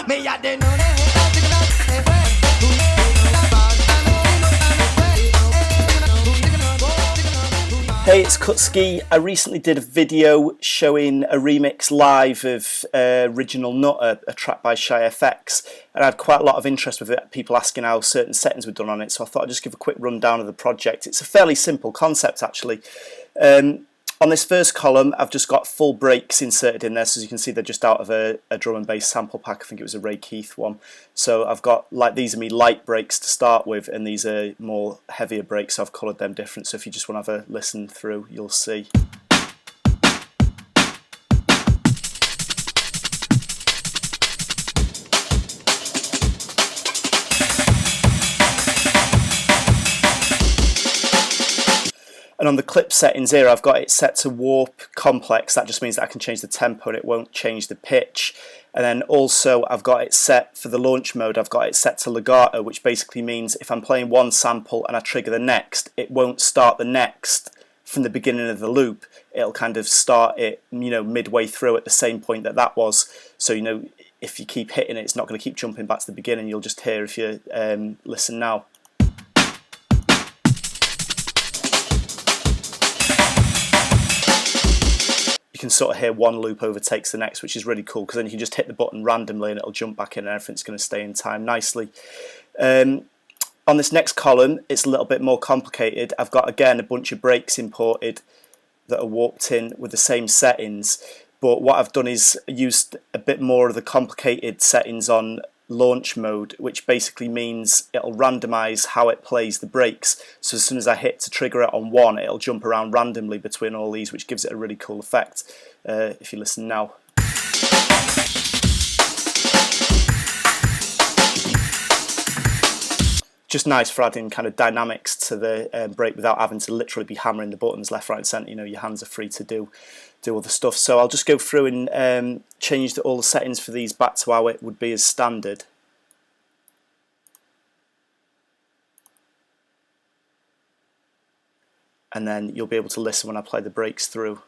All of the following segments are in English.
Hey, it's Kutski. I recently did a video showing a remix live of Original Nuttah, a track by Shy FX, and I had quite a lot of interest with it, people asking how certain settings were done on it, so I thought I'd just give a quick rundown of the project. It's a fairly simple concept actually. On this first column I've just got full breaks inserted in there, so as you can see they're just out of a drum and bass sample pack. I think it was a Ray Keith one. So I've got, like, these are me light breaks to start with, and these are more heavier breaks, so I've coloured them different, so if you just want to have a listen through you'll see. And on the clip settings here, I've got it set to warp complex. That just means that I can change the tempo and it won't change the pitch. And then also I've got it set for the launch mode, I've got it set to legato, which basically means if I'm playing one sample and I trigger the next, it won't start the next from the beginning of the loop. It'll kind of start it, you know, midway through at the same point that that was. So, you know, if you keep hitting it, it's not going to keep jumping back to the beginning. You'll just hear if you listen now. You can sort of hear one loop overtakes the next, which is really cool, because then you can just hit the button randomly and it'll jump back in and everything's going to stay in time nicely. On this next column, it's a little bit more complicated. I've got, again, a bunch of breaks imported that are warped in with the same settings, but what I've done is used a bit more of the complicated settings on launch mode, which basically means it'll randomize how it plays the breaks. So as soon as I hit to trigger it on one, it'll jump around randomly between all these, which gives it a really cool effect. If you listen now. Just nice for adding kind of dynamics to the break without having to literally be hammering the buttons left, right and centre. You know, your hands are free to do other stuff. So I'll just go through and change all the settings for these back to how it would be as standard. And then you'll be able to listen when I play the breaks through.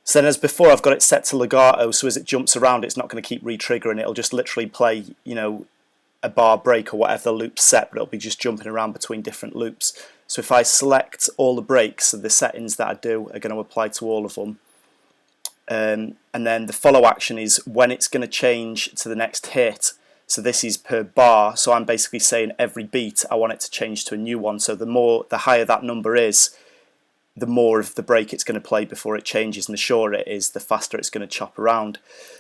So then, as before, I've got it set to legato, so as it jumps around it's not going to keep re-triggering. It'll just literally play, you know, a bar break or whatever the loop's set, but it'll be just jumping around between different loops. So if I select all the breaks, so the settings that I do are going to apply to all of them. And then the follow action is when it's going to change to the next hit. So this is per bar, so I'm basically saying every beat I want it to change to a new one. So the higher that number is, the more of the break it's going to play before it changes, and the shorter it is, the faster it's going to chop around.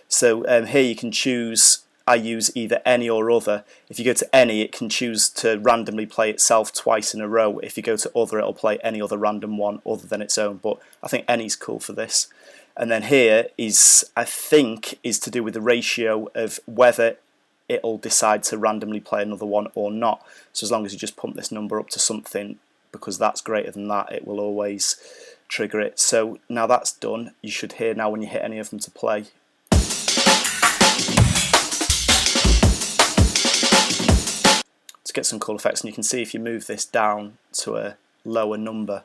So here you can choose, I use either any or other. If you go to any, it can choose to randomly play itself twice in a row. If you go to other, it'll play any other random one other than its own, but I think any's cool for this. And then here is, I think, is to do with the ratio of whether it'll decide to randomly play another one or not. So as long as you just pump this number up to something, because that's greater than that, it will always trigger it. So now that's done, you should hear now when you hit any of them to play. To get some cool effects, and you can see if you move this down to a lower number,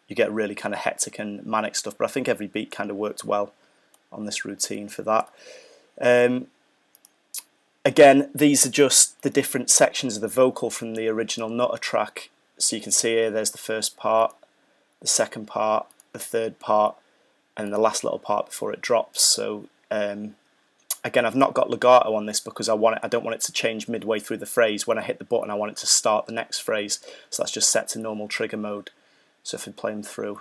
you get really kind of hectic and manic stuff, but I think every beat kind of worked well on this routine for that. Again, these are just the different sections of the vocal from the original Nuttah track. So you can see here there's the first part, the second part, the third part, and the last little part before it drops. So again, I've not got legato on this because I don't want it to change midway through the phrase. When I hit the button, I want it to start the next phrase. So that's just set to normal trigger mode. So if we play them through.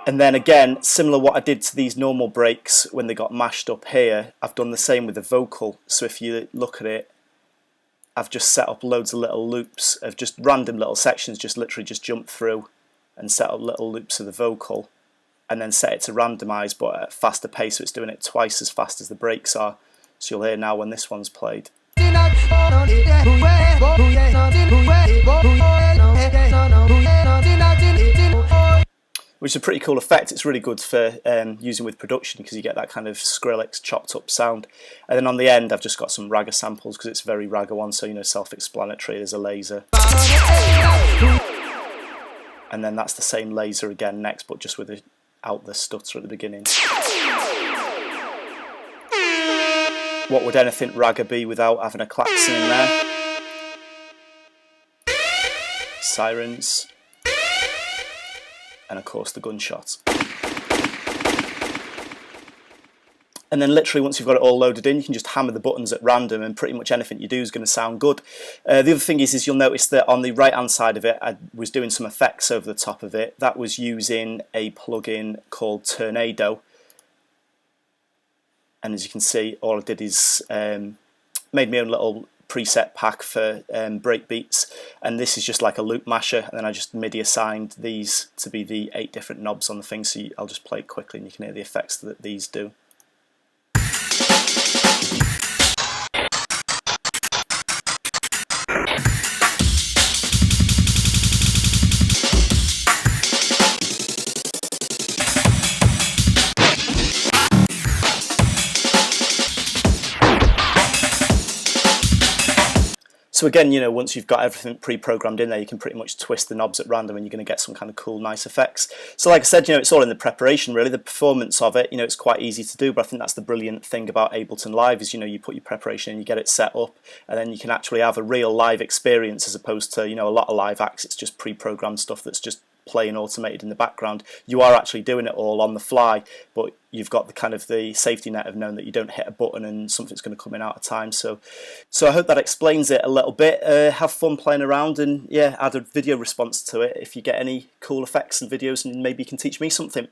And then again, similar what I did to these normal breaks when they got mashed up here, I've done the same with the vocal. So if you look at it, I've just set up loads of little loops of just random little sections, just literally just jump through and set up little loops of the vocal. and then set it to randomise, but at a faster pace, so it's doing it twice as fast as the breaks are. So you'll hear now when this one's played. Which is a pretty cool effect. It's really good for using with production because you get that kind of Skrillex chopped up sound. And then on the end I've just got some ragga samples because it's very ragga one, so you know, self-explanatory. There's a laser. And then that's the same laser again next, but just without the stutter at the beginning. What would anything ragga be without having a klaxon in there? Sirens. And of course the gunshots. And then literally once you've got it all loaded in, you can just hammer the buttons at random and pretty much anything you do is going to sound good. The other thing is you'll notice that on the right hand side of it, I was doing some effects over the top of it. That was using a plugin called Tornado. And as you can see, all I did is made my own little preset pack for breakbeats, and this is just like a loop masher, and then I just MIDI assigned these to be the 8 different knobs on the thing, so I'll just play it quickly and you can hear the effects that these do. So again, you know, once you've got everything pre-programmed in there, you can pretty much twist the knobs at random and you're going to get some kind of cool, nice effects. So like I said, you know, it's all in the preparation really. The performance of it, you know, it's quite easy to do, but I think that's the brilliant thing about Ableton Live is, you know, you put your preparation in, you get it set up, and then you can actually have a real live experience as opposed to, you know, a lot of live acts, it's just pre-programmed stuff that's just playing automated in the background. You are actually doing it all on the fly, but you've got the kind of the safety net of knowing that you don't hit a button and something's going to come in out of time. So I hope that explains it a little bit. Have fun playing around and yeah, add a video response to it if you get any cool effects and videos, and maybe you can teach me something.